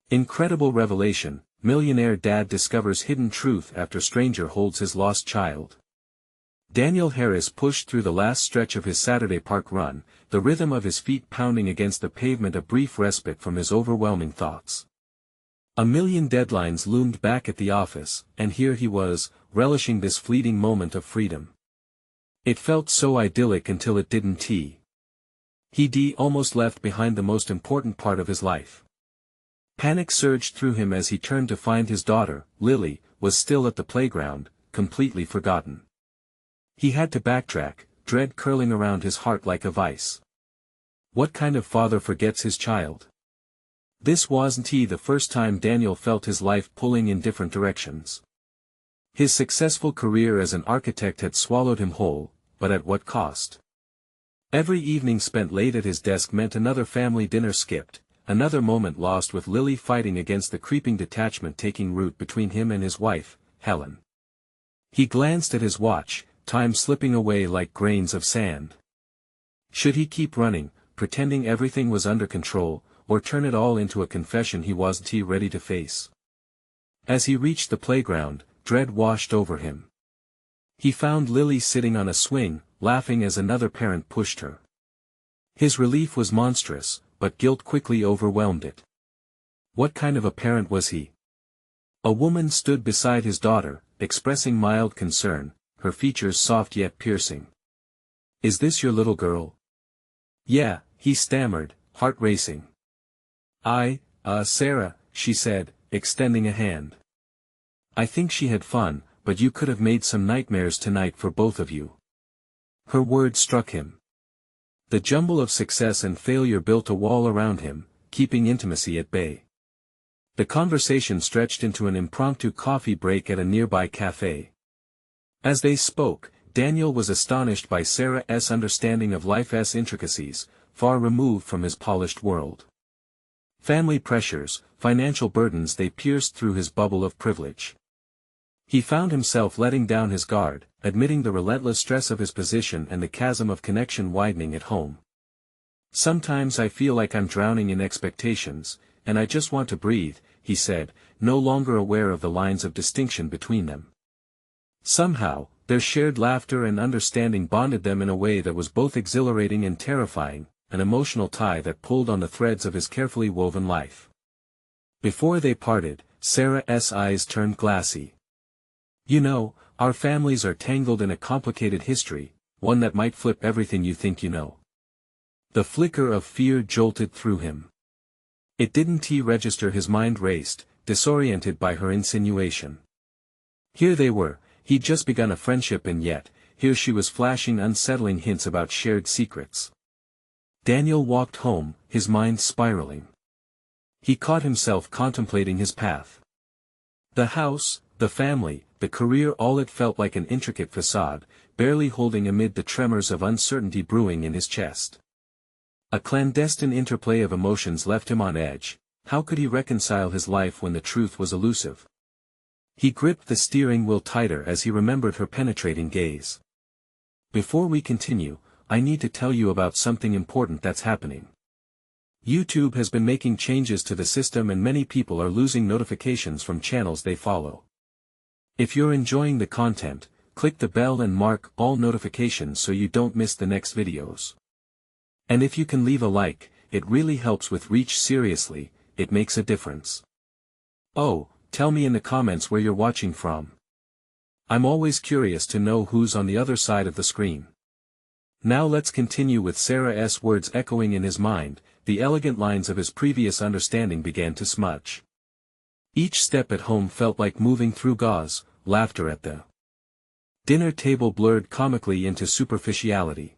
Incredible revelation, millionaire dad discovers hidden truth after stranger holds his lost child. Daniel Harris pushed through the last stretch of his Saturday park run, the rhythm of his feet pounding against the pavement a brief respite from his overwhelming thoughts. A million deadlines loomed back at the office, and here he was, relishing this fleeting moment of freedom. It felt so idyllic until it didn't. He almost left behind the most important part of his life. Panic surged through him as he turned to find his daughter, Lily, was still at the playground, completely forgotten. He had to backtrack, dread curling around his heart like a vice. What kind of father forgets his child? This wasn't the first time Daniel felt his life pulling in different directions. His successful career as an architect had swallowed him whole, but at what cost? Every evening spent late at his desk meant another family dinner skipped, another moment lost with Lily fighting against the creeping detachment taking root between him and his wife, Helen. He glanced at his watch, time slipping away like grains of sand. Should he keep running, pretending everything was under control, or turn it all into a confession he wasn't ready to face? As he reached the playground, dread washed over him. He found Lily sitting on a swing, laughing as another parent pushed her. His relief was monstrous, but guilt quickly overwhelmed it. What kind of a parent was he? A woman stood beside his daughter, expressing mild concern, her features soft yet piercing. "Is this your little girl?" "Yeah," he stammered, heart racing. Sarah," she said, extending a hand. "I think she had fun, but you could have made some nightmares tonight for both of you." Her words struck him. The jumble of success and failure built a wall around him, keeping intimacy at bay. The conversation stretched into an impromptu coffee break at a nearby cafe. As they spoke, Daniel was astonished by Sarah's understanding of life's intricacies, far removed from his polished world. Family pressures, financial burdens, they pierced through his bubble of privilege. He found himself letting down his guard, admitting the relentless stress of his position and the chasm of connection widening at home. "Sometimes I feel like I'm drowning in expectations, and I just want to breathe," he said, no longer aware of the lines of distinction between them. Somehow, their shared laughter and understanding bonded them in a way that was both exhilarating and terrifying, an emotional tie that pulled on the threads of his carefully woven life. Before they parted, Sarah's eyes turned glassy. "You know, our families are tangled in a complicated history, one that might flip everything you think you know." The flicker of fear jolted through him. It didn't register. His mind raced, disoriented by her insinuation. Here they were, he'd just begun a friendship, and yet, here she was flashing unsettling hints about shared secrets. Daniel walked home, his mind spiraling. He caught himself contemplating his path. The house, the family, the career, all it felt like an intricate facade, barely holding amid the tremors of uncertainty brewing in his chest. A clandestine interplay of emotions left him on edge. How could he reconcile his life when the truth was elusive? He gripped the steering wheel tighter as he remembered her penetrating gaze. "Before we continue, I need to tell you about something important that's happening. YouTube has been making changes to the system and many people are losing notifications from channels they follow. If you're enjoying the content, click the bell and mark all notifications so you don't miss the next videos. And if you can leave a like, it really helps with reach. Seriously, it makes a difference. Oh, tell me in the comments where you're watching from. I'm always curious to know who's on the other side of the screen." Now let's continue with Sarah's words echoing in his mind. The elegant lines of his previous understanding began to smudge. Each step at home felt like moving through gauze, laughter at the dinner table blurred comically into superficiality.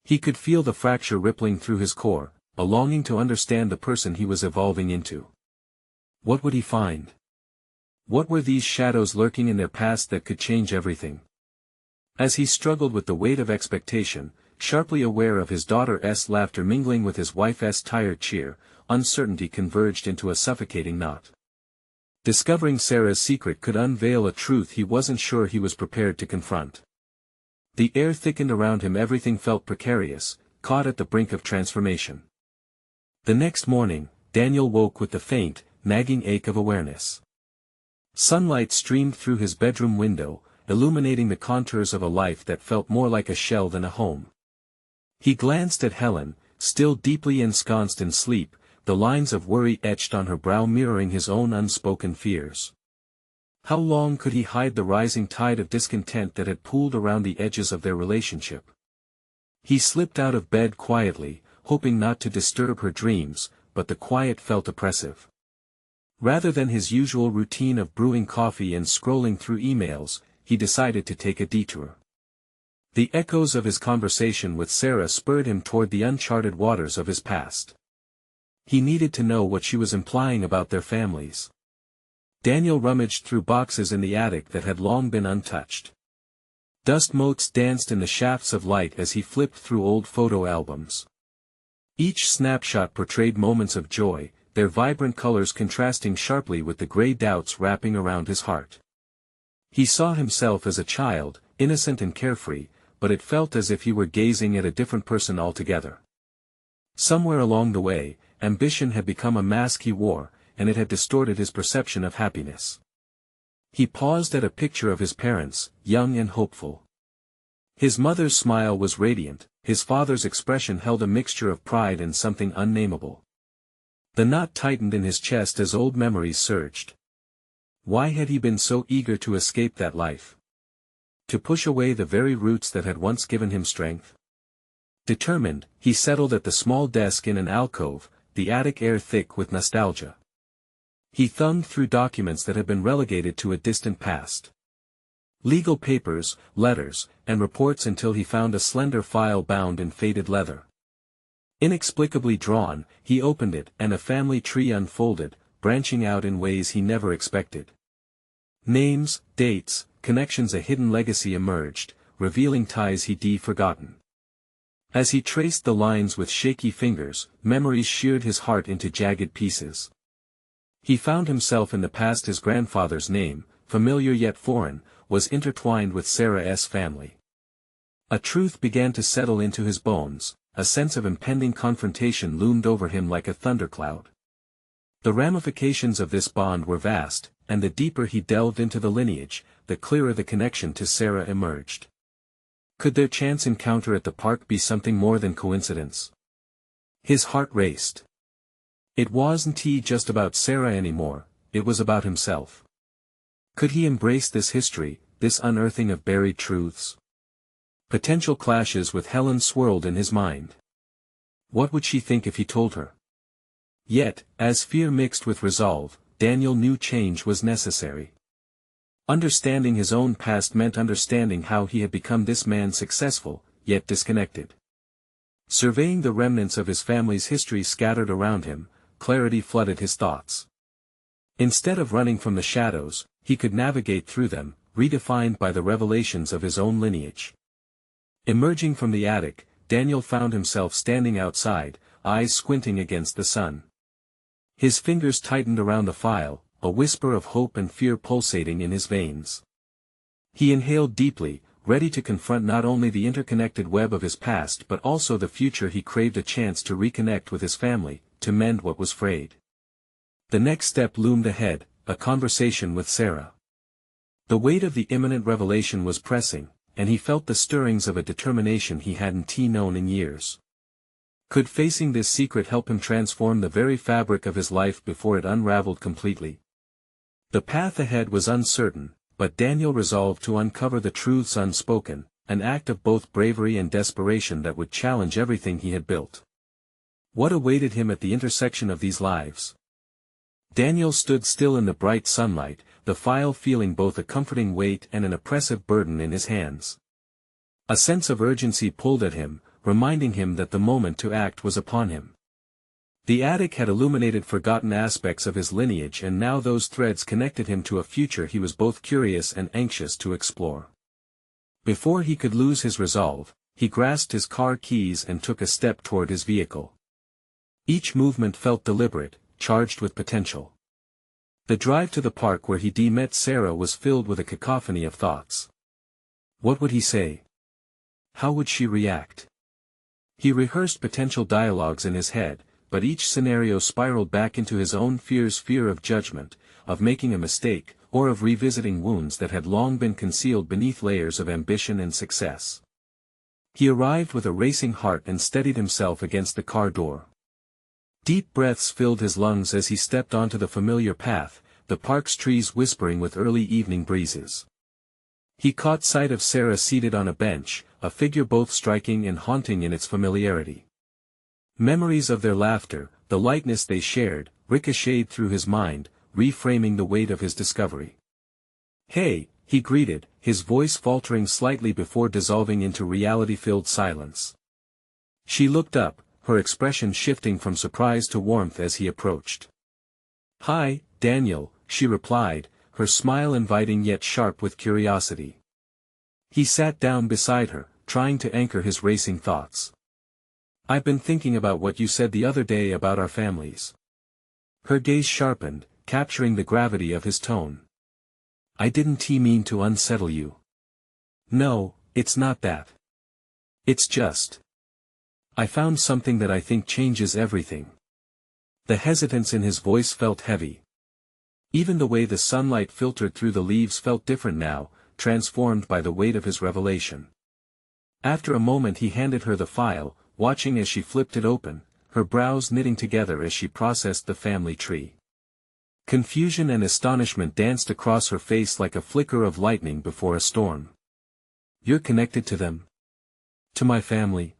He could feel the fracture rippling through his core, a longing to understand the person he was evolving into. What would he find? What were these shadows lurking in their past that could change everything? As he struggled with the weight of expectation, sharply aware of his daughter's laughter mingling with his wife's tired cheer, uncertainty converged into a suffocating knot. Discovering Sarah's secret could unveil a truth he wasn't sure he was prepared to confront. The air thickened around him, everything felt precarious, caught at the brink of transformation. The next morning, Daniel woke with the faint, nagging ache of awareness. Sunlight streamed through his bedroom window, illuminating the contours of a life that felt more like a shell than a home. He glanced at Helen, still deeply ensconced in sleep, the lines of worry etched on her brow mirroring his own unspoken fears. How long could he hide the rising tide of discontent that had pooled around the edges of their relationship? He slipped out of bed quietly, hoping not to disturb her dreams, but the quiet felt oppressive. Rather than his usual routine of brewing coffee and scrolling through emails, he decided to take a detour. The echoes of his conversation with Sarah spurred him toward the uncharted waters of his past. He needed to know what she was implying about their families. Daniel rummaged through boxes in the attic that had long been untouched. Dust motes danced in the shafts of light as he flipped through old photo albums. Each snapshot portrayed moments of joy, their vibrant colors contrasting sharply with the gray doubts wrapping around his heart. He saw himself as a child, innocent and carefree, but it felt as if he were gazing at a different person altogether. Somewhere along the way, ambition had become a mask he wore, and it had distorted his perception of happiness. He paused at a picture of his parents, young and hopeful. His mother's smile was radiant, his father's expression held a mixture of pride and something unnameable. The knot tightened in his chest as old memories surged. Why had he been so eager to escape that life? To push away the very roots that had once given him strength? Determined, he settled at the small desk in an alcove, the attic air thick with nostalgia. He thumbed through documents that had been relegated to a distant past. Legal papers, letters, and reports until he found a slender file bound in faded leather. Inexplicably drawn, he opened it and a family tree unfolded, branching out in ways he never expected. Names, dates, connections, a hidden legacy emerged, revealing ties he'd forgotten. As he traced the lines with shaky fingers, memories sheared his heart into jagged pieces. He found himself in the past. His grandfather's name, familiar yet foreign, was intertwined with Sarah's family. A truth began to settle into his bones, a sense of impending confrontation loomed over him like a thundercloud. The ramifications of this bond were vast, and the deeper he delved into the lineage, the clearer the connection to Sarah emerged. Could their chance encounter at the park be something more than coincidence? His heart raced. It wasn't just about Sarah anymore, it was about himself. Could he embrace this history, this unearthing of buried truths? Potential clashes with Helen swirled in his mind. What would she think if he told her? Yet, as fear mixed with resolve, Daniel knew change was necessary. Understanding his own past meant understanding how he had become this man, successful, yet disconnected. Surveying the remnants of his family's history scattered around him, clarity flooded his thoughts. Instead of running from the shadows, he could navigate through them, redefined by the revelations of his own lineage. Emerging from the attic, Daniel found himself standing outside, eyes squinting against the sun. His fingers tightened around the file, a whisper of hope and fear pulsating in his veins. He inhaled deeply, ready to confront not only the interconnected web of his past but also the future. He craved a chance to reconnect with his family, to mend what was frayed. The next step loomed ahead, a conversation with Sarah. The weight of the imminent revelation was pressing, and he felt the stirrings of a determination he hadn't known in years. Could facing this secret help him transform the very fabric of his life before it unraveled completely? The path ahead was uncertain, but Daniel resolved to uncover the truths unspoken, an act of both bravery and desperation that would challenge everything he had built. What awaited him at the intersection of these lives? Daniel stood still in the bright sunlight, the file feeling both a comforting weight and an oppressive burden in his hands. A sense of urgency pulled at him, reminding him that the moment to act was upon him. The attic had illuminated forgotten aspects of his lineage, and now those threads connected him to a future he was both curious and anxious to explore. Before he could lose his resolve, he grasped his car keys and took a step toward his vehicle. Each movement felt deliberate, charged with potential. The drive to the park where he met Sarah was filled with a cacophony of thoughts. What would he say? How would she react? He rehearsed potential dialogues in his head, but each scenario spiraled back into his own fear of judgment, of making a mistake, or of revisiting wounds that had long been concealed beneath layers of ambition and success. He arrived with a racing heart and steadied himself against the car door. Deep breaths filled his lungs as he stepped onto the familiar path, the park's trees whispering with early evening breezes. He caught sight of Sarah seated on a bench, a figure both striking and haunting in its familiarity. Memories of their laughter, the lightness they shared, ricocheted through his mind, reframing the weight of his discovery. "Hey," he greeted, his voice faltering slightly before dissolving into reality-filled silence. She looked up, her expression shifting from surprise to warmth as he approached. "Hi, Daniel," she replied, her smile inviting yet sharp with curiosity. He sat down beside her, trying to anchor his racing thoughts. "I've been thinking about what you said the other day about our families." Her gaze sharpened, capturing the gravity of his tone. "I didn't mean to unsettle you. No, it's not that. It's just. I found something that I think changes everything." The hesitance in his voice felt heavy. Even the way the sunlight filtered through the leaves felt different now, transformed by the weight of his revelation. After a moment he handed her the file, watching as she flipped it open, her brows knitting together as she processed the family tree. Confusion and astonishment danced across her face like a flicker of lightning before a storm. "You're connected to them? To my family?"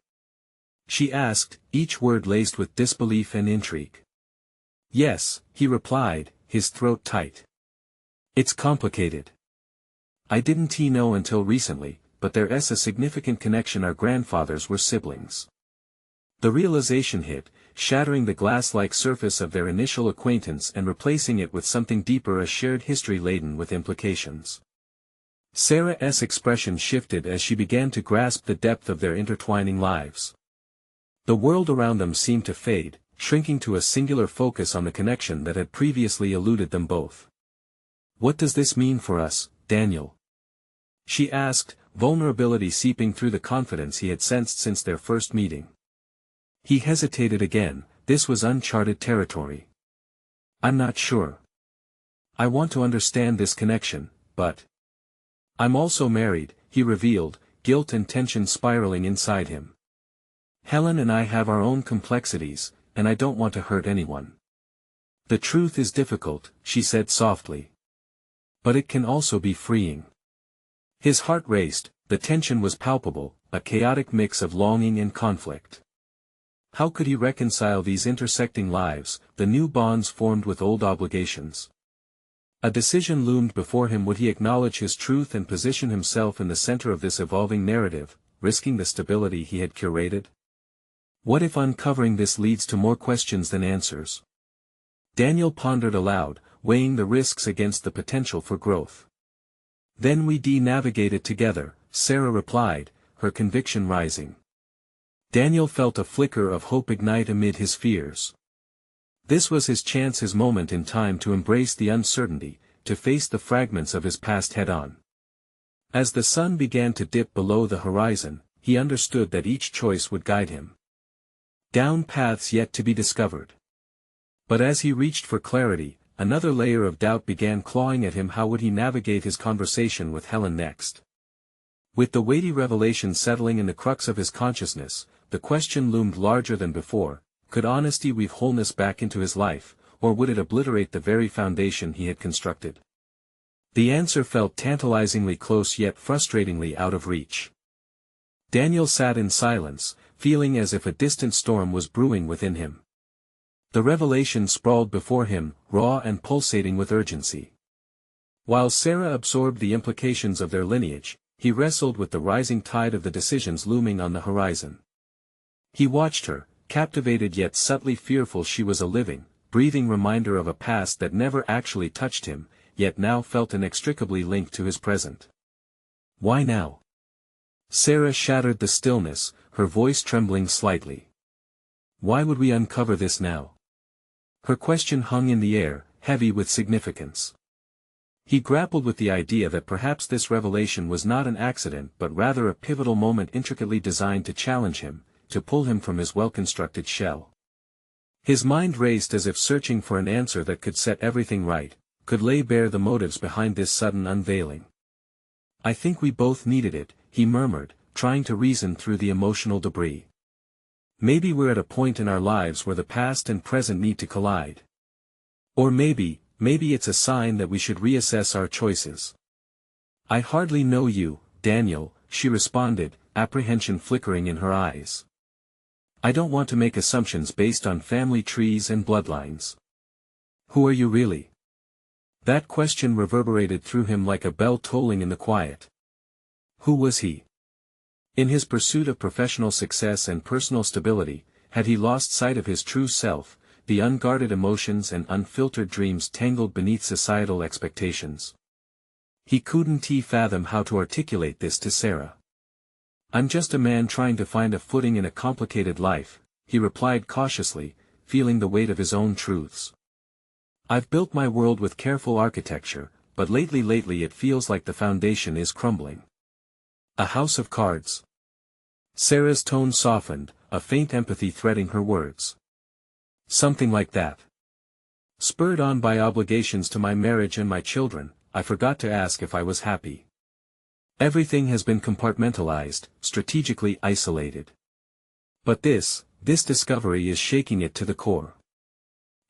she asked, each word laced with disbelief and intrigue. "Yes," he replied, his throat tight. "It's complicated. I didn't know until recently, but there's a significant connection. Our grandfathers were siblings." The realization hit, shattering the glass-like surface of their initial acquaintance and replacing it with something deeper, a shared history laden with implications. Sarah's expression shifted as she began to grasp the depth of their intertwining lives. The world around them seemed to fade, shrinking to a singular focus on the connection that had previously eluded them both. "What does this mean for us, Daniel?" she asked, vulnerability seeping through the confidence he had sensed since their first meeting. He hesitated again, this was uncharted territory. "I'm not sure. I want to understand this connection, but I'm also married," he revealed, guilt and tension spiraling inside him. "Helen and I have our own complexities, and I don't want to hurt anyone." "The truth is difficult," she said softly. "But it can also be freeing." His heart raced, the tension was palpable, a chaotic mix of longing and conflict. How could he reconcile these intersecting lives, the new bonds formed with old obligations? A decision loomed before him. Would he acknowledge his truth and position himself in the center of this evolving narrative, risking the stability he had curated? What if uncovering this leads to more questions than answers? Daniel pondered aloud, weighing the risks against the potential for growth. "Then we navigate it together," Sarah replied, her conviction rising. Daniel felt a flicker of hope ignite amid his fears. This was his chance, his moment in time to embrace the uncertainty, to face the fragments of his past head-on. As the sun began to dip below the horizon, he understood that each choice would guide him down paths yet to be discovered. But as he reached for clarity, another layer of doubt began clawing at him. How would he navigate his conversation with Helen next? With the weighty revelation settling in the crux of his consciousness, the question loomed larger than before: could honesty weave wholeness back into his life, or would it obliterate the very foundation he had constructed? The answer felt tantalizingly close yet frustratingly out of reach. Daniel sat in silence, feeling as if a distant storm was brewing within him. The revelation sprawled before him, raw and pulsating with urgency. While Sarah absorbed the implications of their lineage, he wrestled with the rising tide of the decisions looming on the horizon. He watched her, captivated yet subtly fearful. She was a living, breathing reminder of a past that never actually touched him, yet now felt inextricably linked to his present. "Why now?" Sarah shattered the stillness, her voice trembling slightly. "Why would we uncover this now?" Her question hung in the air, heavy with significance. He grappled with the idea that perhaps this revelation was not an accident but rather a pivotal moment intricately designed to challenge him, to pull him from his well-constructed shell. His mind raced as if searching for an answer that could set everything right, could lay bare the motives behind this sudden unveiling. "I think we both needed it," he murmured, trying to reason through the emotional debris. "Maybe we're at a point in our lives where the past and present need to collide. Or maybe it's a sign that we should reassess our choices." "I hardly know you, Daniel," she responded, apprehension flickering in her eyes. "I don't want to make assumptions based on family trees and bloodlines." "Who are you really?" That question reverberated through him like a bell tolling in the quiet. Who was he? In his pursuit of professional success and personal stability, had he lost sight of his true self, the unguarded emotions and unfiltered dreams tangled beneath societal expectations? He couldn't fathom how to articulate this to Sarah. "I'm just a man trying to find a footing in a complicated life," he replied cautiously, feeling the weight of his own truths. "I've built my world with careful architecture, but lately it feels like the foundation is crumbling." "A house of cards?" Sarah's tone softened, a faint empathy threading her words. "Something like that. Spurred on by obligations to my marriage and my children, I forgot to ask if I was happy. Everything has been compartmentalized, strategically isolated. But this discovery is shaking it to the core."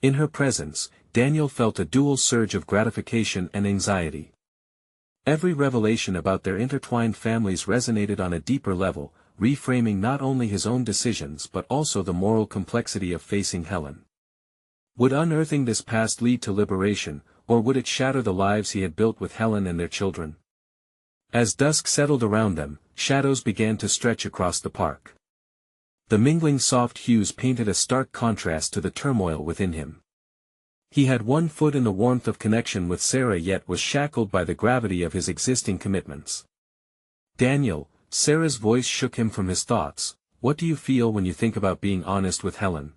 In her presence, Daniel felt a dual surge of gratification and anxiety. Every revelation about their intertwined families resonated on a deeper level, reframing not only his own decisions but also the moral complexity of facing Helen. Would unearthing this past lead to liberation, or would it shatter the lives he had built with Helen and their children? As dusk settled around them, shadows began to stretch across the park. The mingling soft hues painted a stark contrast to the turmoil within him. He had one foot in the warmth of connection with Sarah yet was shackled by the gravity of his existing commitments. "Daniel," Sarah's voice shook him from his thoughts, "what do you feel when you think about being honest with Helen?"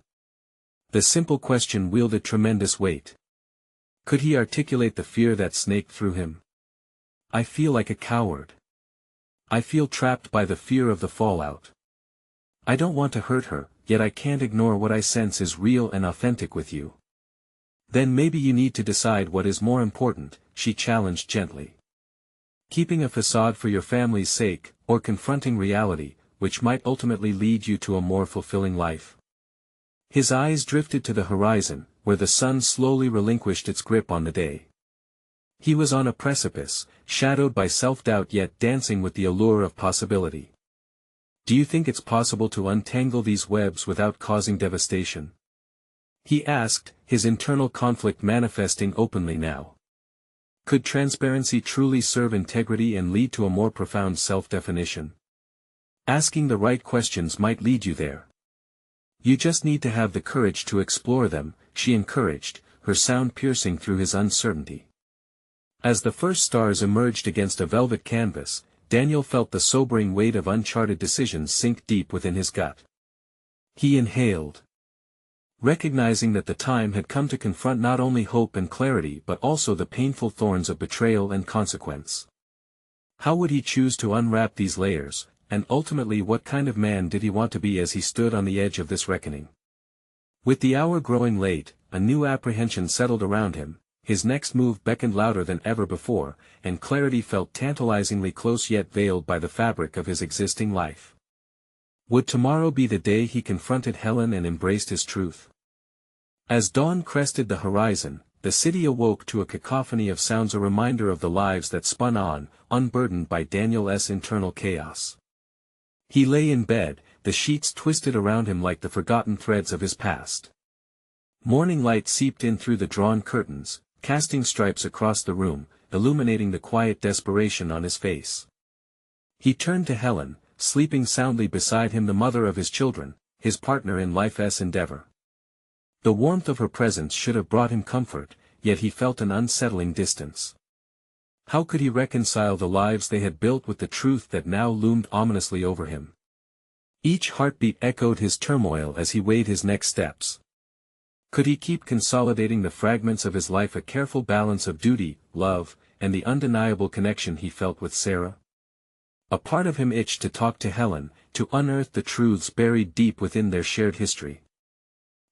The simple question wielded tremendous weight. Could he articulate the fear that snaked through him? "I feel like a coward. I feel trapped by the fear of the fallout. I don't want to hurt her, yet I can't ignore what I sense is real and authentic with you." "Then maybe you need to decide what is more important," she challenged gently. "Keeping a facade for your family's sake, or confronting reality, which might ultimately lead you to a more fulfilling life?" His eyes drifted to the horizon, where the sun slowly relinquished its grip on the day. He was on a precipice, shadowed by self-doubt yet dancing with the allure of possibility. "Do you think it's possible to untangle these webs without causing devastation?" he asked, his internal conflict manifesting openly now. Could transparency truly serve integrity and lead to a more profound self-definition? Asking the right questions might lead you there. "You just need to have the courage to explore them," she encouraged, her sound piercing through his uncertainty. As the first stars emerged against a velvet canvas, Daniel felt the sobering weight of uncharted decisions sink deep within his gut. He inhaled, recognizing that the time had come to confront not only hope and clarity but also the painful thorns of betrayal and consequence. How would he choose to unwrap these layers, and ultimately what kind of man did he want to be as he stood on the edge of this reckoning? With the hour growing late, a new apprehension settled around him, his next move beckoned louder than ever before, and clarity felt tantalizingly close yet veiled by the fabric of his existing life. Would tomorrow be the day he confronted Helen and embraced his truth? As dawn crested the horizon, the city awoke to a cacophony of sounds, a reminder of the lives that spun on, unburdened by Daniel's internal chaos. He lay in bed, the sheets twisted around him like the forgotten threads of his past. Morning light seeped in through the drawn curtains, casting stripes across the room, illuminating the quiet desperation on his face. He turned to Helen, sleeping soundly beside him, the mother of his children, his partner in life's endeavor. The warmth of her presence should have brought him comfort, yet he felt an unsettling distance. How could he reconcile the lives they had built with the truth that now loomed ominously over him? Each heartbeat echoed his turmoil as he weighed his next steps. Could he keep consolidating the fragments of his life, a careful balance of duty, love, and the undeniable connection he felt with Sarah? A part of him itched to talk to Helen, to unearth the truths buried deep within their shared history.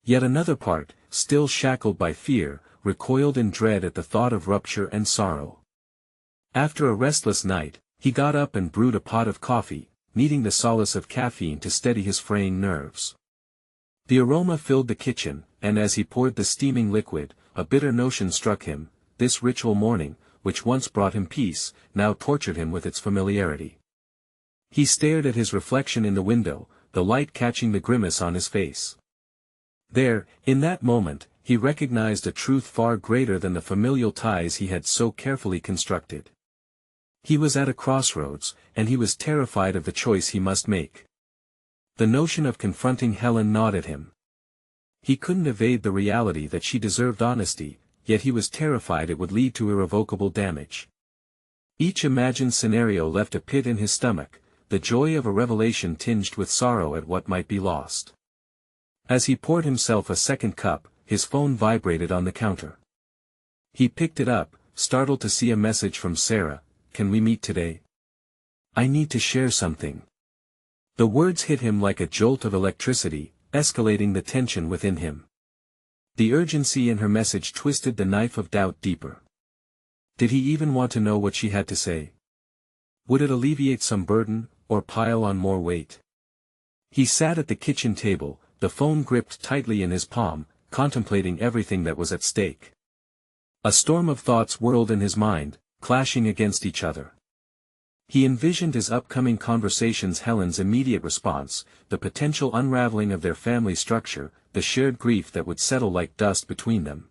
Yet another part, still shackled by fear, recoiled in dread at the thought of rupture and sorrow. After a restless night, he got up and brewed a pot of coffee, needing the solace of caffeine to steady his fraying nerves. The aroma filled the kitchen, and as he poured the steaming liquid, a bitter notion struck him: this ritual morning, which once brought him peace, now tortured him with its familiarity. He stared at his reflection in the window, the light catching the grimace on his face. There, in that moment, he recognized a truth far greater than the familial ties he had so carefully constructed. He was at a crossroads, and he was terrified of the choice he must make. The notion of confronting Helen gnawed at him. He couldn't evade the reality that she deserved honesty, yet he was terrified it would lead to irrevocable damage. Each imagined scenario left a pit in his stomach, the joy of a revelation tinged with sorrow at what might be lost. As he poured himself a second cup, his phone vibrated on the counter. He picked it up, startled to see a message from Sarah: "Can we meet today? I need to share something." The words hit him like a jolt of electricity, escalating the tension within him. The urgency in her message twisted the knife of doubt deeper. Did he even want to know what she had to say? Would it alleviate some burden, or pile on more weight? He sat at the kitchen table, the phone gripped tightly in his palm, contemplating everything that was at stake. A storm of thoughts whirled in his mind, clashing against each other. He envisioned his upcoming conversations, Helen's immediate response, the potential unraveling of their family structure, the shared grief that would settle like dust between them.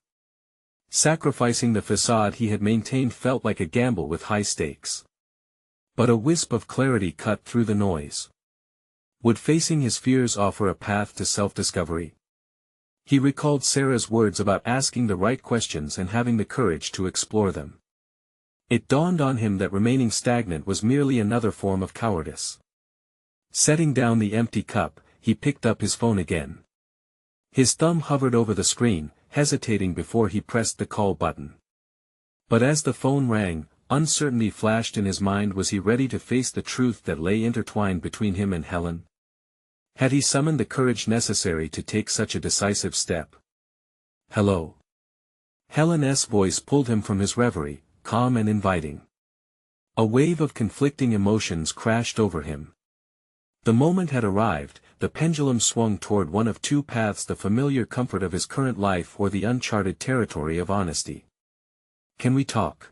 Sacrificing the facade he had maintained felt like a gamble with high stakes. But a wisp of clarity cut through the noise. Would facing his fears offer a path to self-discovery? He recalled Sarah's words about asking the right questions and having the courage to explore them. It dawned on him that remaining stagnant was merely another form of cowardice. Setting down the empty cup, he picked up his phone again. His thumb hovered over the screen, hesitating before he pressed the call button. But as the phone rang, uncertainty flashed in his mind. Was he ready to face the truth that lay intertwined between him and Helen? Had he summoned the courage necessary to take such a decisive step? "Hello." Helen's voice pulled him from his reverie, calm and inviting. A wave of conflicting emotions crashed over him. The moment had arrived, the pendulum swung toward one of two paths: the familiar comfort of his current life or the uncharted territory of honesty. "Can we talk?"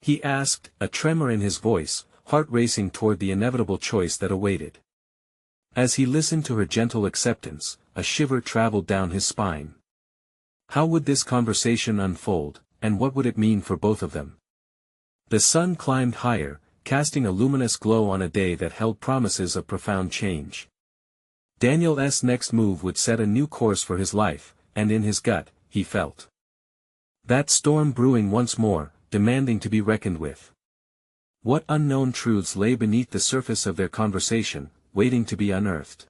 he asked, a tremor in his voice, heart racing toward the inevitable choice that awaited. As he listened to her gentle acceptance, a shiver traveled down his spine. How would this conversation unfold, and what would it mean for both of them? The sun climbed higher, casting a luminous glow on a day that held promises of profound change. Daniel's next move would set a new course for his life, and in his gut, he felt that storm brewing once more, demanding to be reckoned with. What unknown truths lay beneath the surface of their conversation, waiting to be unearthed?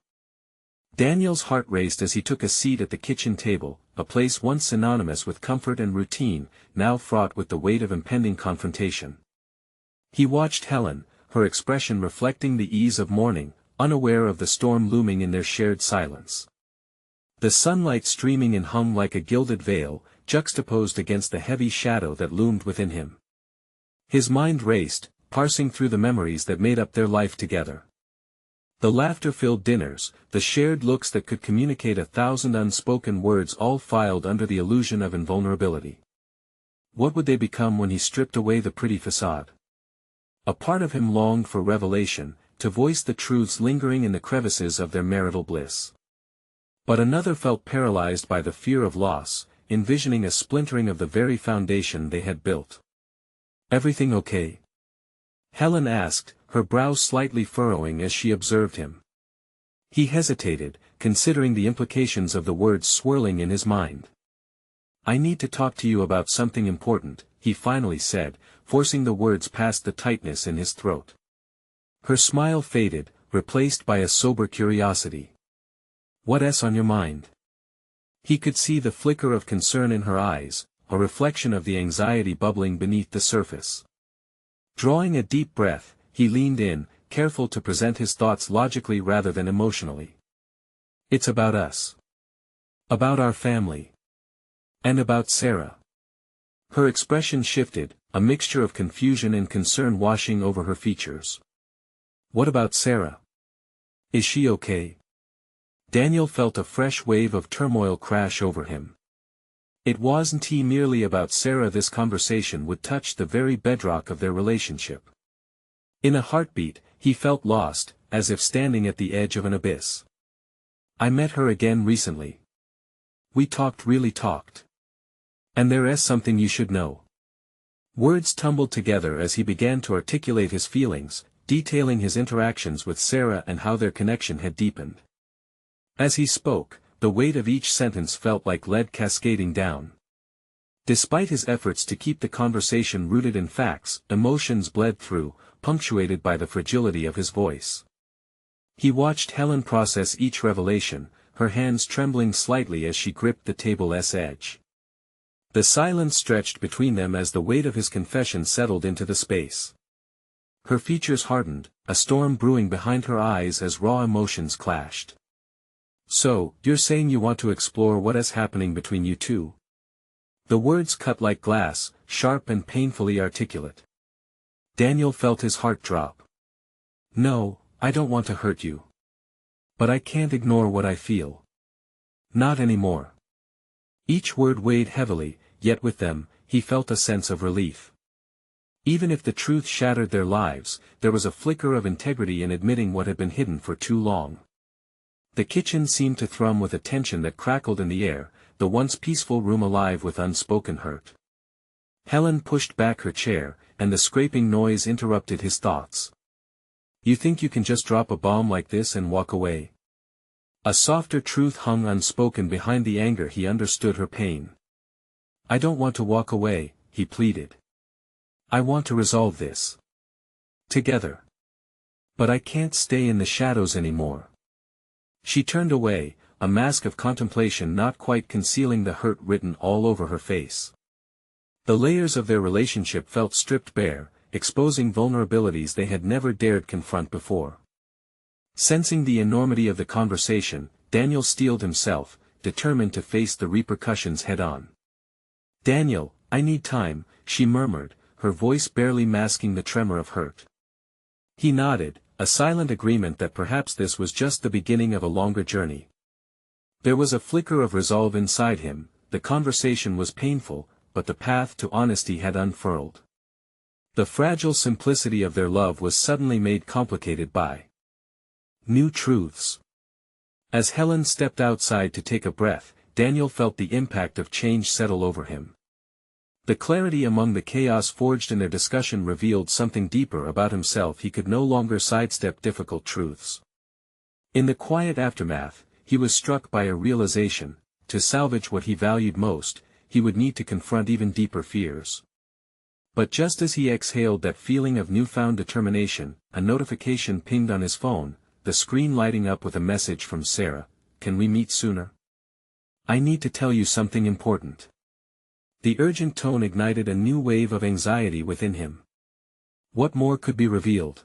Daniel's heart raced as he took a seat at the kitchen table, a place once synonymous with comfort and routine, now fraught with the weight of impending confrontation. He watched Helen, her expression reflecting the ease of morning, unaware of the storm looming in their shared silence. The sunlight streaming in hung like a gilded veil, juxtaposed against the heavy shadow that loomed within him. His mind raced, parsing through the memories that made up their life together. The laughter-filled dinners, the shared looks that could communicate 1,000 unspoken words, all filed under the illusion of invulnerability. What would they become when he stripped away the pretty facade? A part of him longed for revelation, to voice the truths lingering in the crevices of their marital bliss. But another felt paralyzed by the fear of loss, envisioning a splintering of the very foundation they had built. "Everything okay?" Helen asked, her brow slightly furrowing as she observed him. He hesitated, considering the implications of the words swirling in his mind. "I need to talk to you about something important," he finally said, forcing the words past the tightness in his throat. Her smile faded, replaced by a sober curiosity. "What's on your mind?" He could see the flicker of concern in her eyes, a reflection of the anxiety bubbling beneath the surface. Drawing a deep breath, he leaned in, careful to present his thoughts logically rather than emotionally. "It's about us." About our family. And about Sarah. Her expression shifted, a mixture of confusion and concern washing over her features. What about Sarah? Is she okay? Daniel felt a fresh wave of turmoil crash over him. It wasn't merely about Sarah. This conversation would touch the very bedrock of their relationship. In a heartbeat, he felt lost, as if standing at the edge of an abyss. I met her again recently. We really talked. And there is something you should know. Words tumbled together as he began to articulate his feelings, detailing his interactions with Sarah and how their connection had deepened. As he spoke, the weight of each sentence felt like lead cascading down. Despite his efforts to keep the conversation rooted in facts, emotions bled through, punctuated by the fragility of his voice. He watched Helen process each revelation, her hands trembling slightly as she gripped the table's edge. The silence stretched between them as the weight of his confession settled into the space. Her features hardened, a storm brewing behind her eyes as raw emotions clashed. So, you're saying you want to explore what is happening between you two? The words cut like glass, sharp and painfully articulate. Daniel felt his heart drop. No, I don't want to hurt you. But I can't ignore what I feel. Not anymore. Each word weighed heavily, yet with them, he felt a sense of relief. Even if the truth shattered their lives, there was a flicker of integrity in admitting what had been hidden for too long. The kitchen seemed to thrum with a tension that crackled in the air, the once peaceful room alive with unspoken hurt. Helen pushed back her chair, and the scraping noise interrupted his thoughts. You think you can just drop a bomb like this and walk away? A softer truth hung unspoken behind the anger. He understood her pain. I don't want to walk away, he pleaded. I want to resolve this. Together. But I can't stay in the shadows anymore. She turned away, a mask of contemplation not quite concealing the hurt written all over her face. The layers of their relationship felt stripped bare, exposing vulnerabilities they had never dared confront before. Sensing the enormity of the conversation, Daniel steeled himself, determined to face the repercussions head-on. Daniel, I need time, she murmured, her voice barely masking the tremor of hurt. He nodded, a silent agreement that perhaps this was just the beginning of a longer journey. There was a flicker of resolve inside him. The conversation was painful, but the path to honesty had unfurled. The fragile simplicity of their love was suddenly made complicated by new truths. As Helen stepped outside to take a breath, Daniel felt the impact of change settle over him. The clarity among the chaos forged in their discussion revealed something deeper about himself. He could no longer sidestep difficult truths. In the quiet aftermath, he was struck by a realization: to salvage what he valued most, he would need to confront even deeper fears. But just as he exhaled that feeling of newfound determination, a notification pinged on his phone, the screen lighting up with a message from Sarah. Can we meet sooner? I need to tell you something important. The urgent tone ignited a new wave of anxiety within him. What more could be revealed?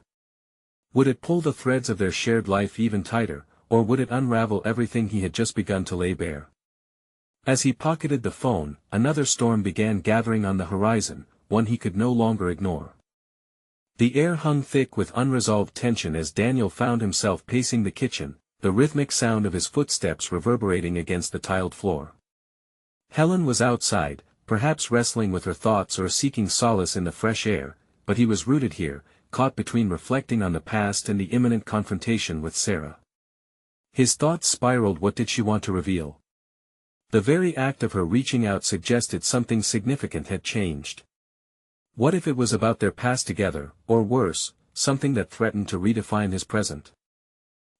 Would it pull the threads of their shared life even tighter, or would it unravel everything he had just begun to lay bare? As he pocketed the phone, another storm began gathering on the horizon, one he could no longer ignore. The air hung thick with unresolved tension as Daniel found himself pacing the kitchen, the rhythmic sound of his footsteps reverberating against the tiled floor. Helen was outside, perhaps wrestling with her thoughts or seeking solace in the fresh air, but he was rooted here, caught between reflecting on the past and the imminent confrontation with Sarah. His thoughts spiraled. What did she want to reveal? The very act of her reaching out suggested something significant had changed. What if it was about their past together, or worse, something that threatened to redefine his present?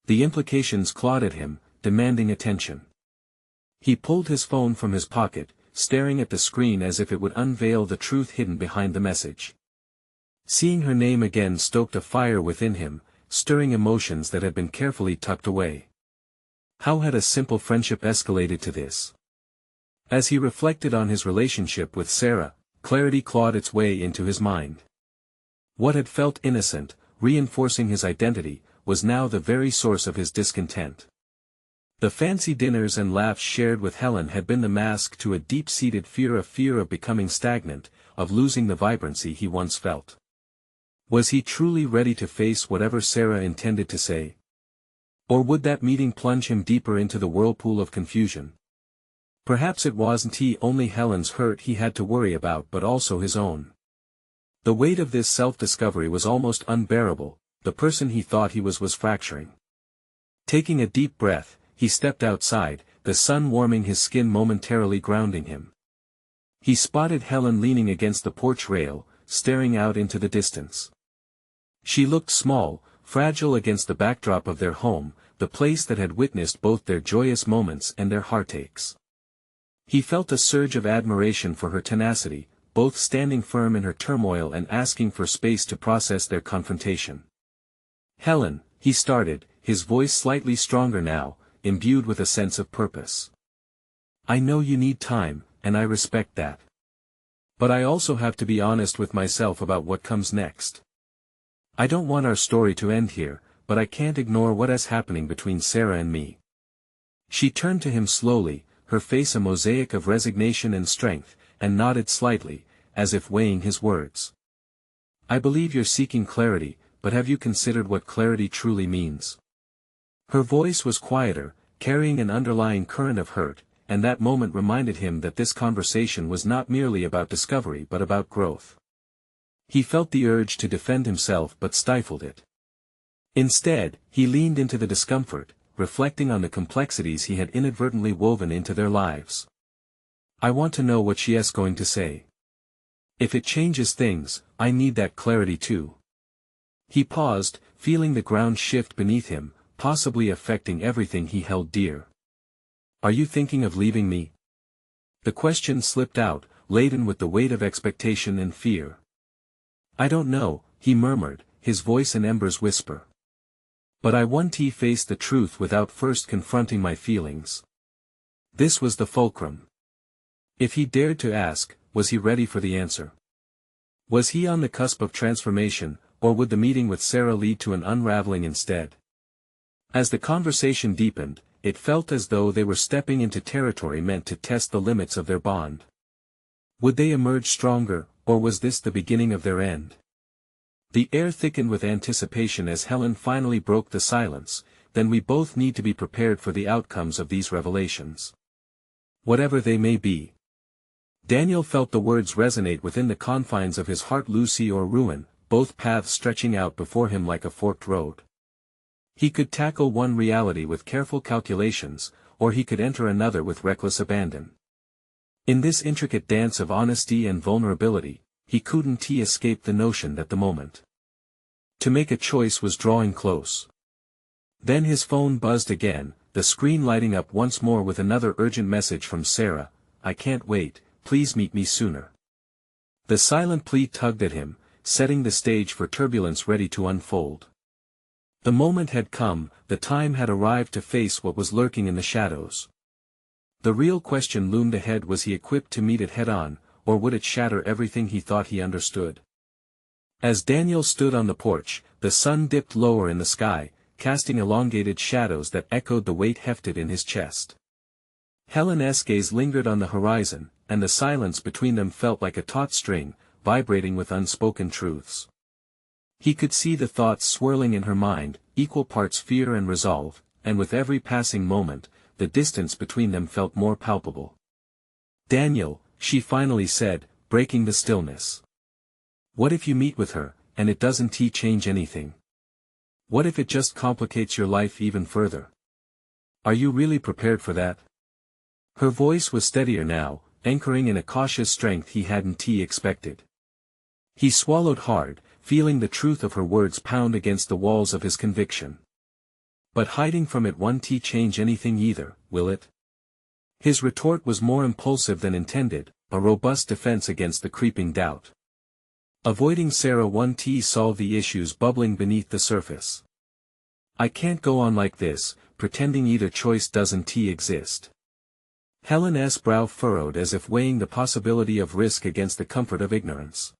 The implications clawed at him, demanding attention. He pulled his phone from his pocket, staring at the screen as if it would unveil the truth hidden behind the message. Seeing her name again stoked a fire within him, stirring emotions that had been carefully tucked away. How had a simple friendship escalated to this? As he reflected on his relationship with Sarah, clarity clawed its way into his mind. What had felt innocent, reinforcing his identity, was now the very source of his discontent. The fancy dinners and laughs shared with Helen had been the mask to a deep-seated fear of becoming stagnant, of losing the vibrancy he once felt. Was he truly ready to face whatever Sarah intended to say? Or would that meeting plunge him deeper into the whirlpool of confusion? Perhaps it wasn't only Helen's hurt he had to worry about but also his own. The weight of this self-discovery was almost unbearable. The person he thought he was fracturing. Taking a deep breath, he stepped outside, the sun warming his skin, momentarily grounding him. He spotted Helen leaning against the porch rail, staring out into the distance. She looked small, fragile against the backdrop of their home, the place that had witnessed both their joyous moments and their heartaches. He felt a surge of admiration for her tenacity, both standing firm in her turmoil and asking for space to process their confrontation. "Helen," he started, his voice slightly stronger now, imbued with a sense of purpose. "I know you need time, and I respect that. But I also have to be honest with myself about what comes next. I don't want our story to end here, but I can't ignore what is happening between Sarah and me." She turned to him slowly, her face a mosaic of resignation and strength, and nodded slightly, as if weighing his words. "I believe you're seeking clarity, but have you considered what clarity truly means?" Her voice was quieter, carrying an underlying current of hurt, and that moment reminded him that this conversation was not merely about discovery but about growth. He felt the urge to defend himself but stifled it. Instead, he leaned into the discomfort, reflecting on the complexities he had inadvertently woven into their lives. "I want to know what she is going to say. If it changes things, I need that clarity too." He paused, feeling the ground shift beneath him, possibly affecting everything he held dear. "Are you thinking of leaving me?" The question slipped out, laden with the weight of expectation and fear. "I don't know," he murmured, his voice an ember's whisper. "But I want to face the truth without first confronting my feelings." This was the fulcrum. If he dared to ask, was he ready for the answer? Was he on the cusp of transformation, or would the meeting with Sarah lead to an unraveling instead? As the conversation deepened, it felt as though they were stepping into territory meant to test the limits of their bond. Would they emerge stronger, or was this the beginning of their end? The air thickened with anticipation as Helen finally broke the silence. "Then we both need to be prepared for the outcomes of these revelations. Whatever they may be." Daniel felt the words resonate within the confines of his heart. Lucy or ruin, both paths stretching out before him like a forked road. He could tackle one reality with careful calculations, or he could enter another with reckless abandon. In this intricate dance of honesty and vulnerability, he couldn't escape the notion that the moment to make a choice was drawing close. Then his phone buzzed again, the screen lighting up once more with another urgent message from Sarah. "I can't wait, please meet me sooner." The silent plea tugged at him, setting the stage for turbulence ready to unfold. The moment had come, the time had arrived to face what was lurking in the shadows. The real question loomed ahead: was he equipped to meet it head-on, or would it shatter everything he thought he understood? As Daniel stood on the porch, the sun dipped lower in the sky, casting elongated shadows that echoed the weight hefted in his chest. Helen's gaze lingered on the horizon, and the silence between them felt like a taut string, vibrating with unspoken truths. He could see the thoughts swirling in her mind, equal parts fear and resolve, and with every passing moment, the distance between them felt more palpable. "Daniel," she finally said, breaking the stillness. "What if you meet with her, and it doesn't change anything? What if it just complicates your life even further? Are you really prepared for that?" Her voice was steadier now, anchoring in a cautious strength he hadn't expected. He swallowed hard, feeling the truth of her words pound against the walls of his conviction. "But hiding from it won't change anything either, will it?" His retort was more impulsive than intended, a robust defense against the creeping doubt. Avoiding Sarah won't solve the issues bubbling beneath the surface. "I can't go on like this, pretending either choice doesn't exist." Helen's brow furrowed as if weighing the possibility of risk against the comfort of ignorance.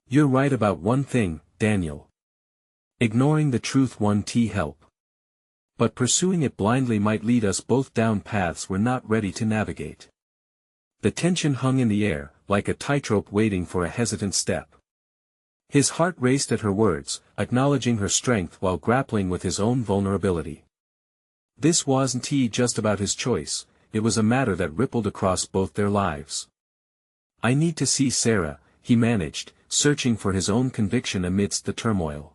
"You're right about one thing, Daniel. Ignoring the truth won't help. But pursuing it blindly might lead us both down paths we're not ready to navigate. The tension hung in the air, like a tightrope waiting for a hesitant step. His heart raced at her words, acknowledging her strength while grappling with his own vulnerability. This wasn't just about his choice, it was a matter that rippled across both their lives. "I need to see Sarah," he managed, searching for his own conviction amidst the turmoil.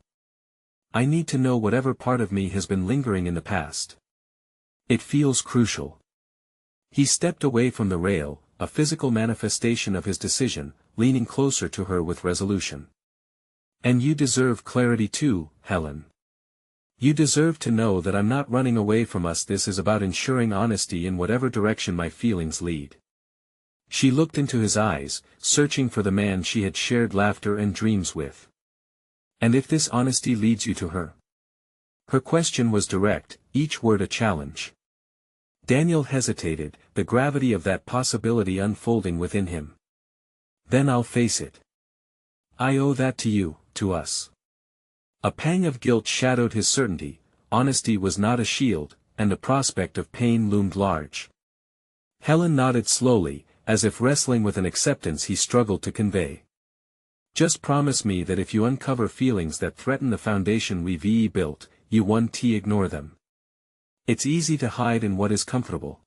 "I need to know whatever part of me has been lingering in the past. It feels crucial." He stepped away from the rail, a physical manifestation of his decision, leaning closer to her with resolution. "And you deserve clarity too, Helen. You deserve to know that I'm not running away from us. This is about ensuring honesty in whatever direction my feelings lead." She looked into his eyes, searching for the man she had shared laughter and dreams with. "And if this honesty leads you to her?" Her question was direct, each word a challenge. Daniel hesitated, the gravity of that possibility unfolding within him. "Then I'll face it. I owe that to you, to us." A pang of guilt shadowed his certainty, honesty was not a shield, and the prospect of pain loomed large. Helen nodded slowly, as if wrestling with an acceptance he struggled to convey. "Just promise me that if you uncover feelings that threaten the foundation we've built, you won't ignore them. It's easy to hide in what is comfortable."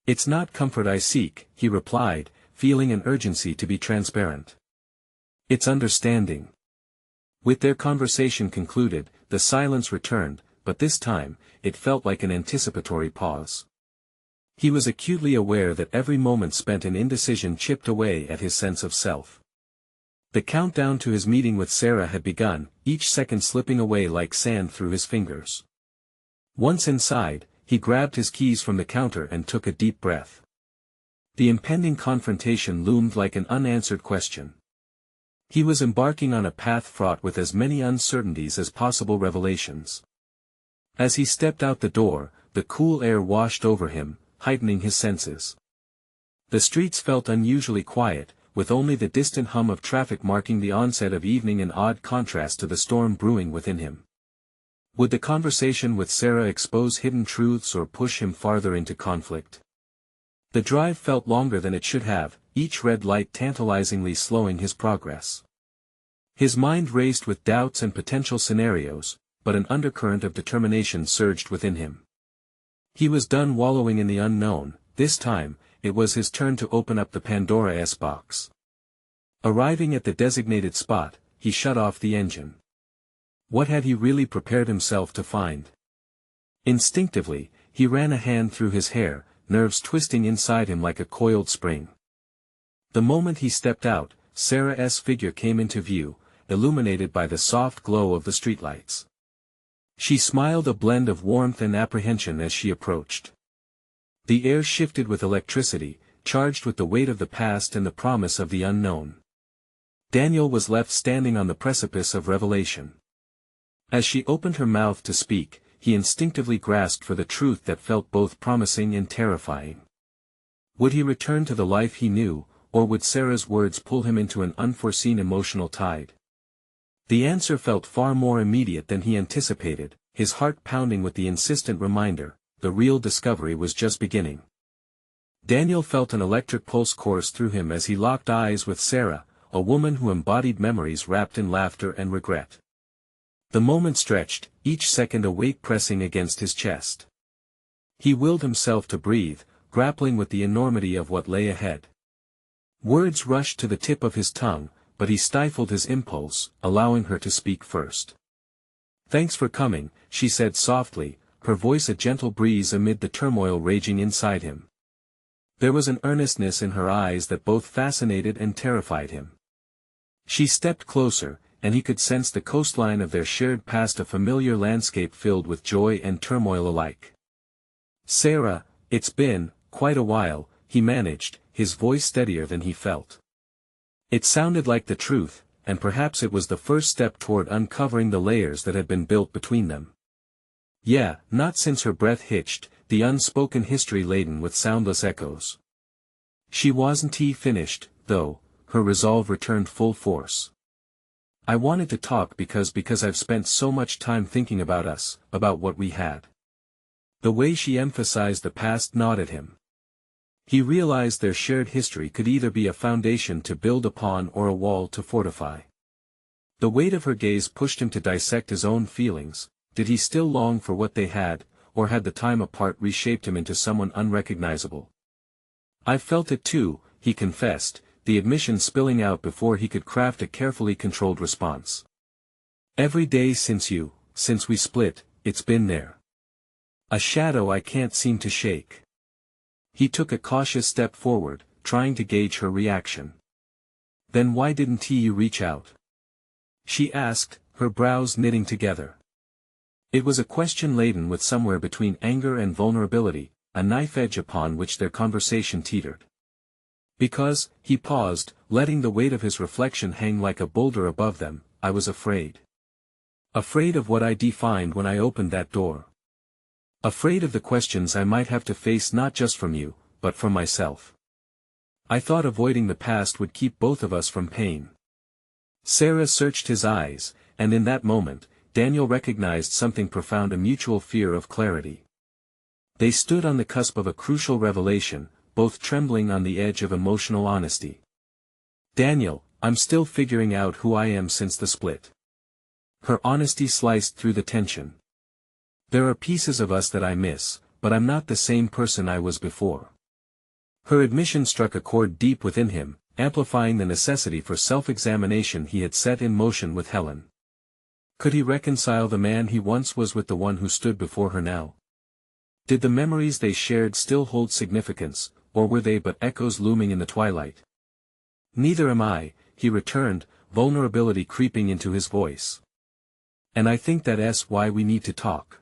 "It's not comfort I seek," he replied, feeling an urgency to be transparent. "It's understanding." With their conversation concluded, the silence returned, but this time, it felt like an anticipatory pause. He was acutely aware that every moment spent in indecision chipped away at his sense of self. The countdown to his meeting with Sarah had begun, each second slipping away like sand through his fingers. Once inside, he grabbed his keys from the counter and took a deep breath. The impending confrontation loomed like an unanswered question. He was embarking on a path fraught with as many uncertainties as possible revelations. As he stepped out the door, the cool air washed over him, heightening his senses. The streets felt unusually quiet, with only the distant hum of traffic marking the onset of evening in odd contrast to the storm brewing within him. Would the conversation with Sarah expose hidden truths or push him farther into conflict? The drive felt longer than it should have, each red light tantalizingly slowing his progress. His mind raced with doubts and potential scenarios, but an undercurrent of determination surged within him. He was done wallowing in the unknown. This time, it was his turn to open up the Pandora's box. Arriving at the designated spot, he shut off the engine. What had he really prepared himself to find? Instinctively, he ran a hand through his hair, nerves twisting inside him like a coiled spring. The moment he stepped out, Sarah's figure came into view, illuminated by the soft glow of the streetlights. She smiled, a blend of warmth and apprehension as she approached. The air shifted with electricity, charged with the weight of the past and the promise of the unknown. Daniel was left standing on the precipice of revelation. As she opened her mouth to speak, he instinctively grasped for the truth that felt both promising and terrifying. Would he return to the life he knew, or would Sarah's words pull him into an unforeseen emotional tide? The answer felt far more immediate than he anticipated, his heart pounding with the insistent reminder, the real discovery was just beginning. Daniel felt an electric pulse course through him as he locked eyes with Sarah, a woman who embodied memories wrapped in laughter and regret. The moment stretched, each second a weight pressing against his chest. He willed himself to breathe, grappling with the enormity of what lay ahead. Words rushed to the tip of his tongue, but he stifled his impulse, allowing her to speak first. "Thanks for coming," she said softly, her voice a gentle breeze amid the turmoil raging inside him. There was an earnestness in her eyes that both fascinated and terrified him. She stepped closer, and he could sense the coastline of their shared past, a familiar landscape filled with joy and turmoil alike. "Sarah, it's been quite a while," he managed, his voice steadier than he felt. It sounded like the truth, and perhaps it was the first step toward uncovering the layers that had been built between them. "Yeah, not since." Her breath hitched, the unspoken history laden with soundless echoes. She wasn't finished, though, her resolve returned full force. "I wanted to talk because I've spent so much time thinking about us, about what we had. The way she emphasized the past gnawed at him. He realized their shared history could either be a foundation to build upon or a wall to fortify. The weight of her gaze pushed him to dissect his own feelings. Did he still long for what they had, or had the time apart reshaped him into someone unrecognizable? "I've felt it too," he confessed, the admission spilling out before he could craft a carefully controlled response. "Every day since we split, it's been there. A shadow I can't seem to shake." He took a cautious step forward, trying to gauge her reaction. "Then why didn't you reach out?" she asked, her brows knitting together. It was a question laden with somewhere between anger and vulnerability, a knife edge upon which their conversation teetered. "Because," he paused, letting the weight of his reflection hang like a boulder above them, "I was afraid. Afraid of what I defined when I opened that door. Afraid of the questions I might have to face not just from you, but from myself. I thought avoiding the past would keep both of us from pain." Sarah searched his eyes, and in that moment, Daniel recognized something profound: a mutual fear of clarity. They stood on the cusp of a crucial revelation, both trembling on the edge of emotional honesty. "Daniel, I'm still figuring out who I am since the split." Her honesty sliced through the tension. "There are pieces of us that I miss, but I'm not the same person I was before." Her admission struck a chord deep within him, amplifying the necessity for self-examination he had set in motion with Helen. Could he reconcile the man he once was with the one who stood before her now? Did the memories they shared still hold significance, or were they but echoes looming in the twilight? "Neither am I," he returned, vulnerability creeping into his voice. "And I think that's why we need to talk.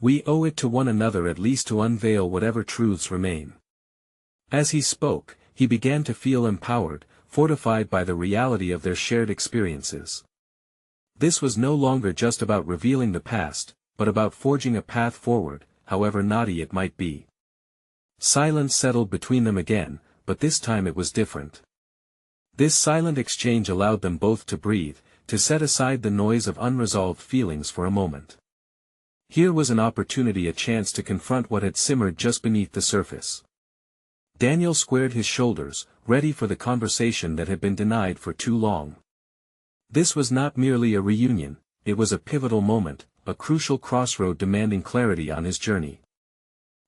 We owe it to one another at least to unveil whatever truths remain." As he spoke, he began to feel empowered, fortified by the reality of their shared experiences. This was no longer just about revealing the past, but about forging a path forward, however knotty it might be. Silence settled between them again, but this time it was different. This silent exchange allowed them both to breathe, to set aside the noise of unresolved feelings for a moment. Here was an opportunity, a chance to confront what had simmered just beneath the surface. Daniel squared his shoulders, ready for the conversation that had been denied for too long. This was not merely a reunion, it was a pivotal moment, a crucial crossroad demanding clarity on his journey.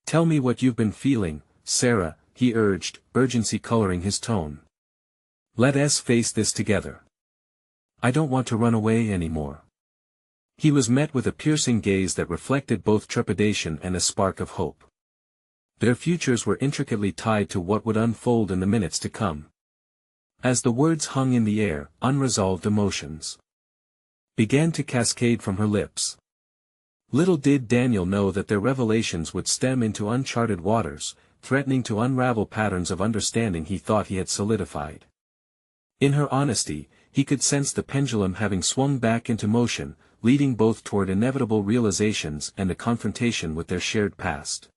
"Tell me what you've been feeling, Sarah," he urged, urgency coloring his tone. "Let us face this together. I don't want to run away anymore." He was met with a piercing gaze that reflected both trepidation and a spark of hope. Their futures were intricately tied to what would unfold in the minutes to come. As the words hung in the air, unresolved emotions began to cascade from her lips. Little did Daniel know that their revelations would stem into uncharted waters, threatening to unravel patterns of understanding he thought he had solidified. In her honesty, he could sense the pendulum having swung back into motion, leading both toward inevitable realizations and a confrontation with their shared past.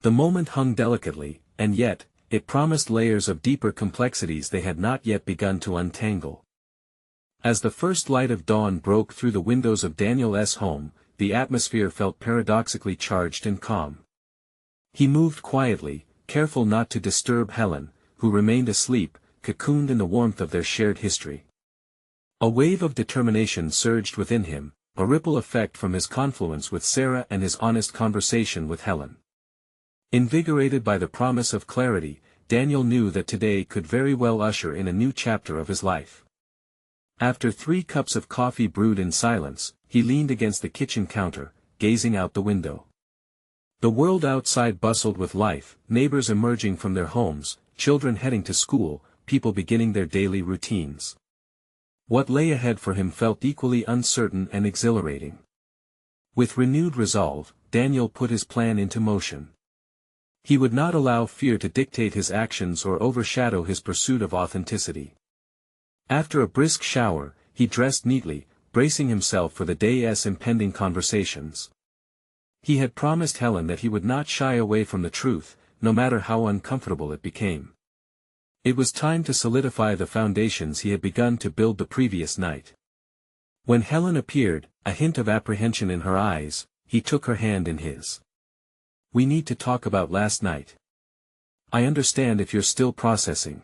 The moment hung delicately, and yet, it promised layers of deeper complexities they had not yet begun to untangle. As the first light of dawn broke through the windows of Daniel's home, the atmosphere felt paradoxically charged and calm. He moved quietly, careful not to disturb Helen, who remained asleep, cocooned in the warmth of their shared history. A wave of determination surged within him, a ripple effect from his confluence with Sarah and his honest conversation with Helen. Invigorated by the promise of clarity, Daniel knew that today could very well usher in a new chapter of his life. After 3 cups of coffee brewed in silence, he leaned against the kitchen counter, gazing out the window. The world outside bustled with life, neighbors emerging from their homes, children heading to school, people beginning their daily routines. What lay ahead for him felt equally uncertain and exhilarating. With renewed resolve, Daniel put his plan into motion. He would not allow fear to dictate his actions or overshadow his pursuit of authenticity. After a brisk shower, he dressed neatly, bracing himself for the day's impending conversations. He had promised Helen that he would not shy away from the truth, no matter how uncomfortable it became. It was time to solidify the foundations he had begun to build the previous night. When Helen appeared, a hint of apprehension in her eyes, he took her hand in his. We need to talk about last night. I understand if you're still processing.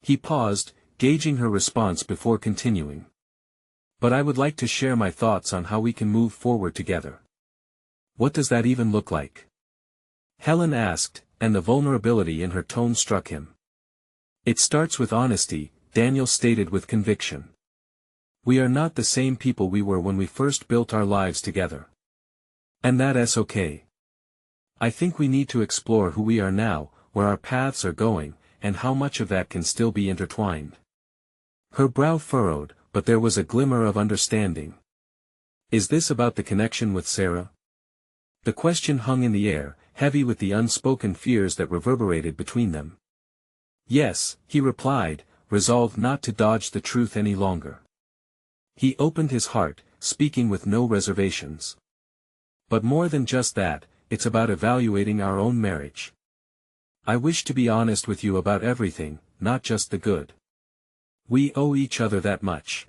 He paused, gauging her response before continuing. But I would like to share my thoughts on how we can move forward together. What does that even look like? Helen asked, and the vulnerability in her tone struck him. It starts with honesty, Daniel stated with conviction. We are not the same people we were when we first built our lives together. And that's okay. I think we need to explore who we are now, where our paths are going, and how much of that can still be intertwined. Her brow furrowed, but there was a glimmer of understanding. Is this about the connection with Sarah? The question hung in the air, heavy with the unspoken fears that reverberated between them. Yes, he replied, resolved not to dodge the truth any longer. He opened his heart, speaking with no reservations. But more than just that, it's about evaluating our own marriage. I wish to be honest with you about everything, not just the good. We owe each other that much.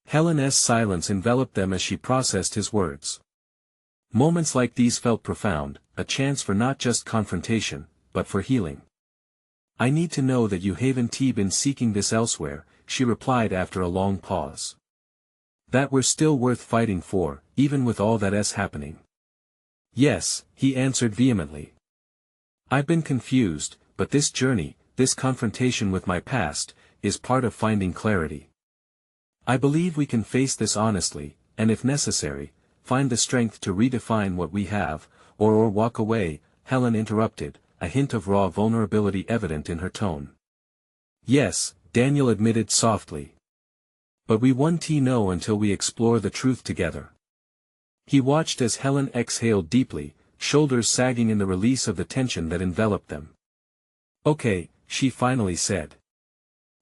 Helen's silence enveloped them as she processed his words. Moments like these felt profound, a chance for not just confrontation, but for healing. I need to know that you haven't been seeking this elsewhere, she replied after a long pause. That we're still worth fighting for, even with all that's happening. Yes, he answered vehemently. I've been confused, but this journey, this confrontation with my past, is part of finding clarity. I believe we can face this honestly, and if necessary, find the strength to redefine what we have, or walk away, Helen interrupted, a hint of raw vulnerability evident in her tone. Yes, Daniel admitted softly. But we won't know until we explore the truth together. He watched as Helen exhaled deeply, shoulders sagging in the release of the tension that enveloped them. Okay, she finally said.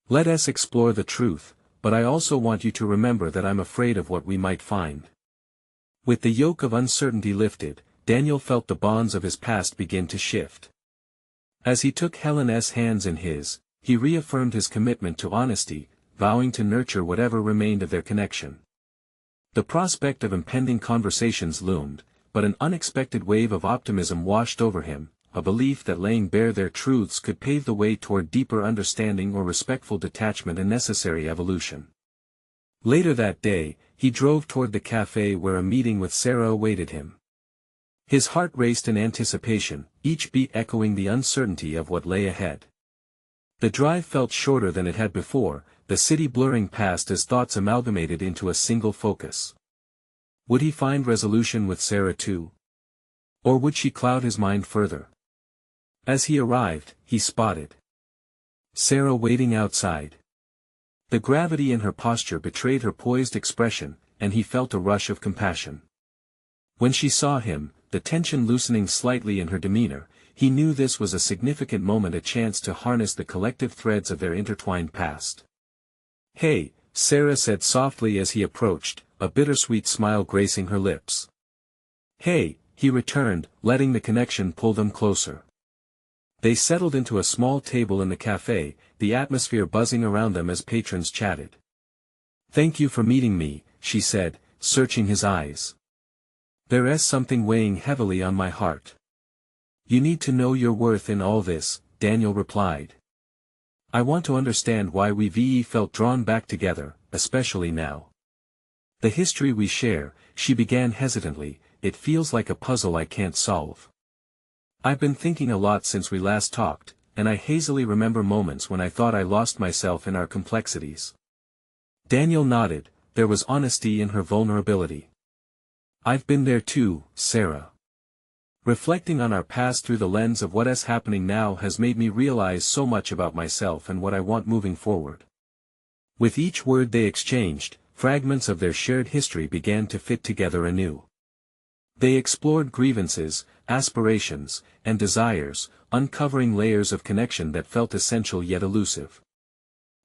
Let us explore the truth, but I also want you to remember that I'm afraid of what we might find. With the yoke of uncertainty lifted, Daniel felt the bonds of his past begin to shift. As he took Helen's hands in his, he reaffirmed his commitment to honesty, vowing to nurture whatever remained of their connection. The prospect of impending conversations loomed, but an unexpected wave of optimism washed over him, a belief that laying bare their truths could pave the way toward deeper understanding or respectful detachment and necessary evolution. Later that day, he drove toward the cafe where a meeting with Sarah awaited him. His heart raced in anticipation, each beat echoing the uncertainty of what lay ahead. The drive felt shorter than it had before, the city blurring past as thoughts amalgamated into a single focus. Would he find resolution with Sarah too? Or would she cloud his mind further? As he arrived, he spotted Sarah waiting outside. The gravity in her posture betrayed her poised expression, and he felt a rush of compassion. When she saw him, the tension loosening slightly in her demeanor, he knew this was a significant moment, a chance to harness the collective threads of their intertwined past. Hey, Sarah said softly as he approached, a bittersweet smile gracing her lips. Hey, he returned, letting the connection pull them closer. They settled into a small table in the cafe, the atmosphere buzzing around them as patrons chatted. Thank you for meeting me, she said, searching his eyes. There is something weighing heavily on my heart. You need to know your worth in all this, Daniel replied. I want to understand why we felt drawn back together, especially now. The history we share, she began hesitantly, it feels like a puzzle I can't solve. I've been thinking a lot since we last talked, and I hazily remember moments when I thought I lost myself in our complexities. Daniel nodded, there was honesty in her vulnerability. I've been there too, Sarah. Reflecting on our past through the lens of what is happening now has made me realize so much about myself and what I want moving forward. With each word they exchanged, fragments of their shared history began to fit together anew. They explored grievances, aspirations, and desires, uncovering layers of connection that felt essential yet elusive.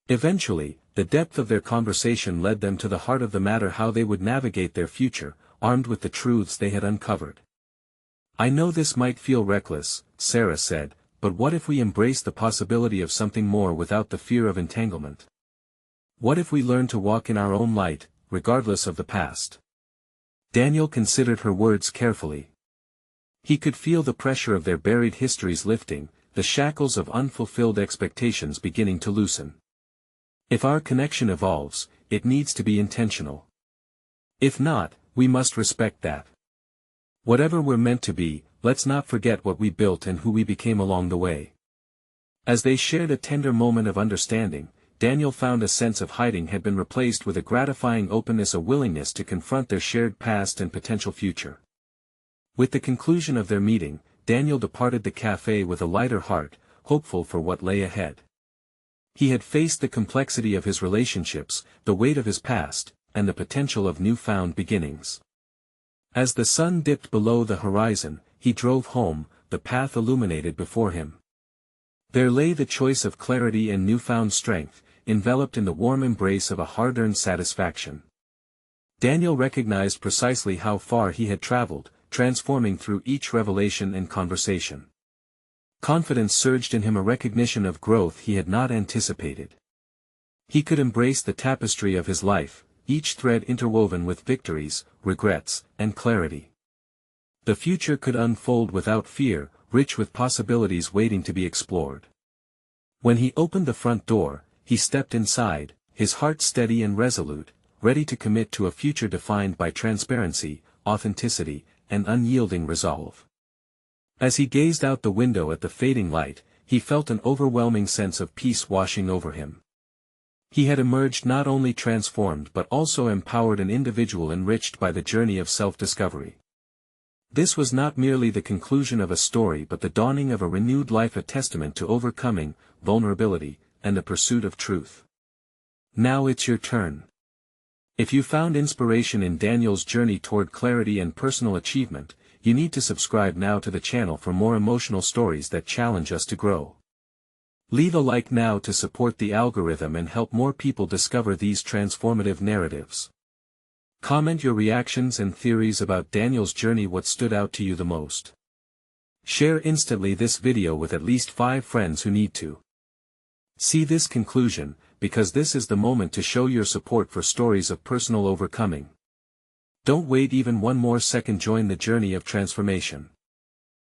Eventually, the depth of their conversation led them to the heart of the matter: how they would navigate their future, armed with the truths they had uncovered. I know this might feel reckless, Sarah said, but what if we embrace the possibility of something more without the fear of entanglement? What if we learn to walk in our own light, regardless of the past? Daniel considered her words carefully. He could feel the pressure of their buried histories lifting, the shackles of unfulfilled expectations beginning to loosen. If our connection evolves, it needs to be intentional. If not, we must respect that. Whatever we're meant to be, let's not forget what we built and who we became along the way. As they shared a tender moment of understanding, Daniel found a sense of hiding had been replaced with a gratifying openness, a willingness to confront their shared past and potential future. With the conclusion of their meeting, Daniel departed the cafe with a lighter heart, hopeful for what lay ahead. He had faced the complexity of his relationships, the weight of his past, and the potential of newfound beginnings. As the sun dipped below the horizon, he drove home, the path illuminated before him. There lay the choice of clarity and newfound strength, enveloped in the warm embrace of a hard-earned satisfaction. Daniel recognized precisely how far he had traveled, transforming through each revelation and conversation. Confidence surged in him, a recognition of growth he had not anticipated. He could embrace the tapestry of his life, each thread interwoven with victories, regrets, and clarity. The future could unfold without fear, rich with possibilities waiting to be explored. When he opened the front door, he stepped inside, his heart steady and resolute, ready to commit to a future defined by transparency, authenticity, and unyielding resolve. As he gazed out the window at the fading light, he felt an overwhelming sense of peace washing over him. He had emerged not only transformed but also empowered, an individual enriched by the journey of self-discovery. This was not merely the conclusion of a story but the dawning of a renewed life, a testament to overcoming, vulnerability, and the pursuit of truth. Now it's your turn. If you found inspiration in Daniel's journey toward clarity and personal achievement, you need to subscribe now to the channel for more emotional stories that challenge us to grow. Leave a like now to support the algorithm and help more people discover these transformative narratives. Comment your reactions and theories about Daniel's journey. What stood out to you the most? Share instantly this video with at least 5 friends who need to see this conclusion, because this is the moment to show your support for stories of personal overcoming. Don't wait even one more second. Join the journey of transformation.